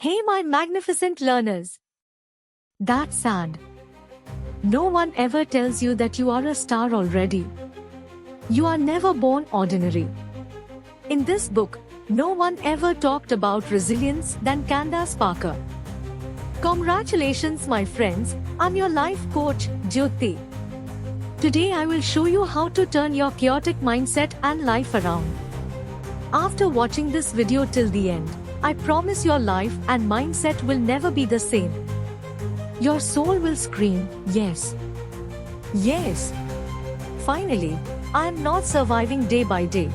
Hey, my magnificent learners! That's sad. No one ever tells you that you are a star already. You are never born ordinary. In this book, no one ever talked about resilience than Candace Parker. Congratulations, my friends, I'm your life coach, Jyoti. Today I will show you how to turn your chaotic mindset and life around. After watching this video till the end, I promise your life and mindset will never be the same. Your soul will scream, yes. Yes. Finally, I am not surviving day by day.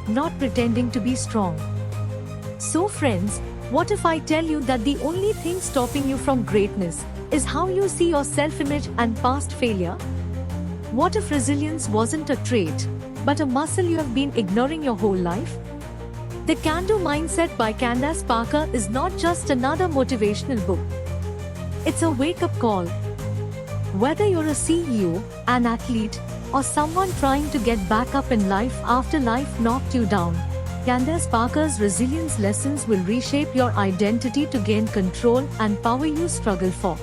Not pretending to be strong. So friends, what if I tell you that the only thing stopping you from greatness is how you see your self-image and past failure? What if resilience wasn't a trait, but a muscle you have been ignoring your whole life? The Can-Do Mindset by Candace Parker is not just another motivational book. It's a wake-up call. Whether you're a CEO, an athlete, or someone trying to get back up in life after life knocked you down, Candace Parker's resilience lessons will reshape your identity to gain control and power you struggle for.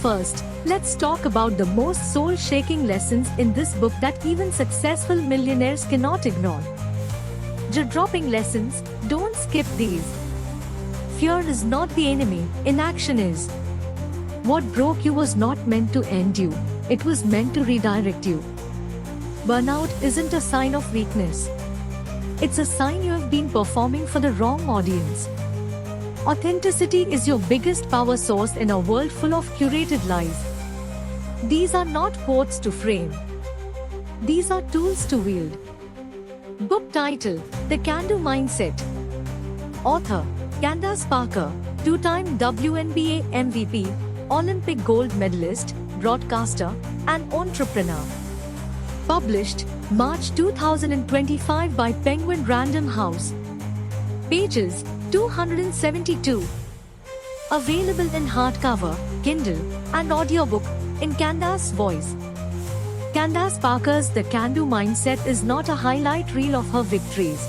First, let's talk about the most soul-shaking lessons in this book that even successful millionaires cannot ignore. Jaw-dropping lessons, don't skip these. Fear is not the enemy, inaction is. What broke you was not meant to end you, it was meant to redirect you. Burnout isn't a sign of weakness. It's a sign you have been performing for the wrong audience. Authenticity is your biggest power source in a world full of curated lies. These are not quotes to frame. These are tools to wield. Book title: The Can-Do Mindset. Author: Candace Parker, two-time WNBA MVP, Olympic gold medalist, broadcaster, and entrepreneur. Published March 2025 by Penguin Random House. Pages 272. Available in hardcover, Kindle, and audiobook in Candace's voice. Candace Parker's The Can-Do Mindset is not a highlight reel of her victories.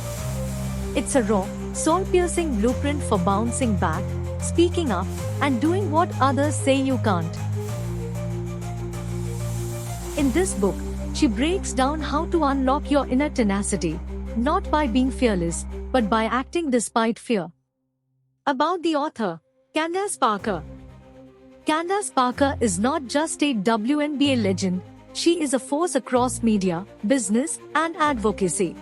It's a raw, soul-piercing blueprint for bouncing back, speaking up, and doing what others say you can't. In this book, she breaks down how to unlock your inner tenacity, not by being fearless, but by acting despite fear. About the author, Candace Parker. Candace Parker is not just a WNBA legend, she is a force across media, business, and advocacy.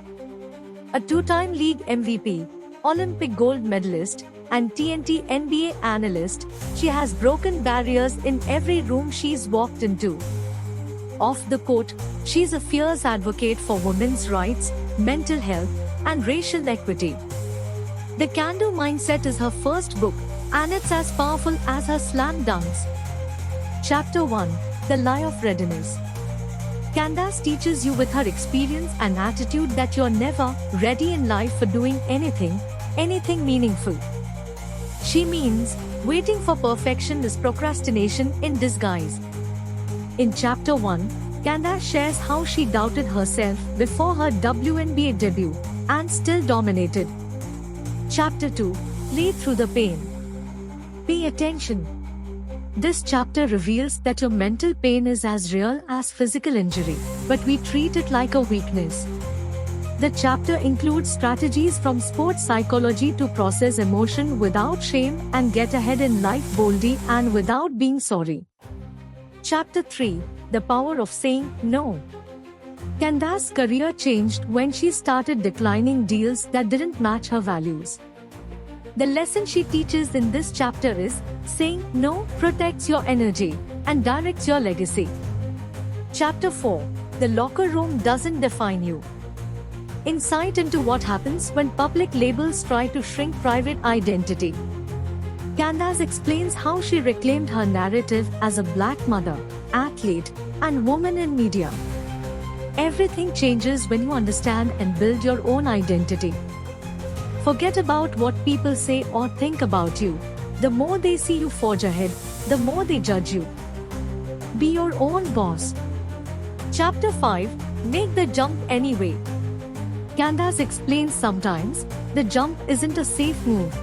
A two-time league MVP, Olympic gold medalist, and TNT NBA analyst, she has broken barriers in every room she's walked into. Off the court, she's a fierce advocate for women's rights, mental health, and racial equity. The Can-Do Mindset is her first book, and it's as powerful as her slam dunks. Chapter 1: The Lie of Readiness. Candace teaches you with her experience and attitude that you're never ready in life for doing anything meaningful. She means, waiting for perfection is procrastination in disguise. In Chapter 1, Candace shares how she doubted herself before her WNBA debut, and still dominated. Chapter 2, Lead Through the Pain. Pay attention. This chapter reveals that your mental pain is as real as physical injury, but we treat it like a weakness. The chapter includes strategies from sports psychology to process emotion without shame and get ahead in life boldly and without being sorry. Chapter 3: The Power of Saying No. Candace's career changed when she started declining deals that didn't match her values. The lesson she teaches in this chapter is, saying no protects your energy and directs your legacy. Chapter 4: The Locker Room Doesn't Define You. Insight into what happens when public labels try to shrink private identity. Candace explains how she reclaimed her narrative as a black mother, athlete, and woman in media. Everything changes when you understand and build your own identity. Forget about what people say or think about you. The more they see you forge ahead, the more they judge you. Be your own boss. Chapter 5: Make the Jump Anyway. Candace explains sometimes the jump isn't a safe move.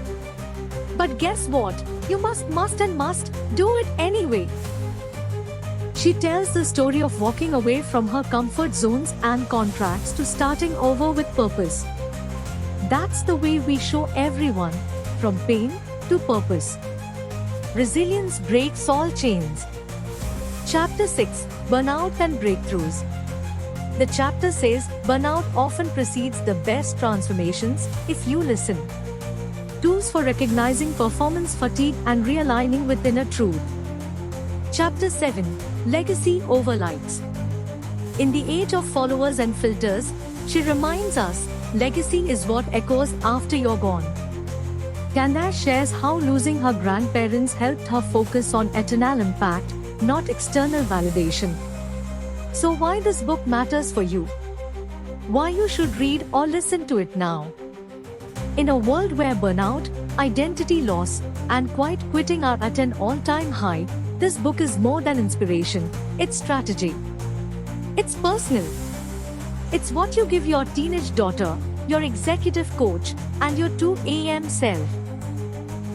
But guess what? You must do it anyway. She tells the story of walking away from her comfort zones and contracts to starting over with purpose. That's the way we show everyone, from pain to purpose. Resilience breaks all chains. Chapter 6: Burnout and Breakthroughs. The chapter says burnout often precedes the best transformations if you listen. Tools for recognizing performance fatigue and realigning with inner truth. Chapter 7: Legacy over likes. In the age of followers and filters, she reminds us legacy is what echoes after you're gone. Candace shares how losing her grandparents helped her focus on eternal impact, not external validation. So why this book matters for you? Why you should read or listen to it now? In a world where burnout, identity loss, and quiet quitting are at an all-time high, this book is more than inspiration, it's strategy. It's personal. It's what you give your teenage daughter, your executive coach, and your 2 a.m. self.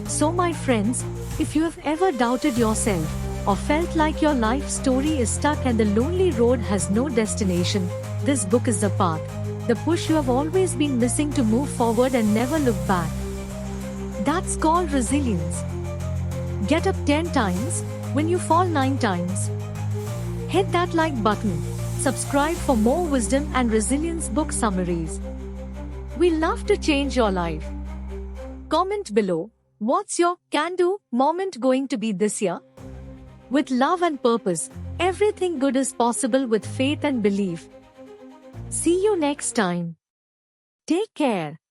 So my friends, if you have ever doubted yourself, or felt like your life story is stuck and the lonely road has no destination, this book is the path, the push you have always been missing to move forward and never look back. That's called resilience. Get up 10 times when you fall 9 times. Hit that like button. Subscribe for more wisdom and resilience book summaries. We love to change your life. Comment below, what's your can-do moment going to be this year? With love and purpose, everything good is possible with faith and belief. See you next time. Take care.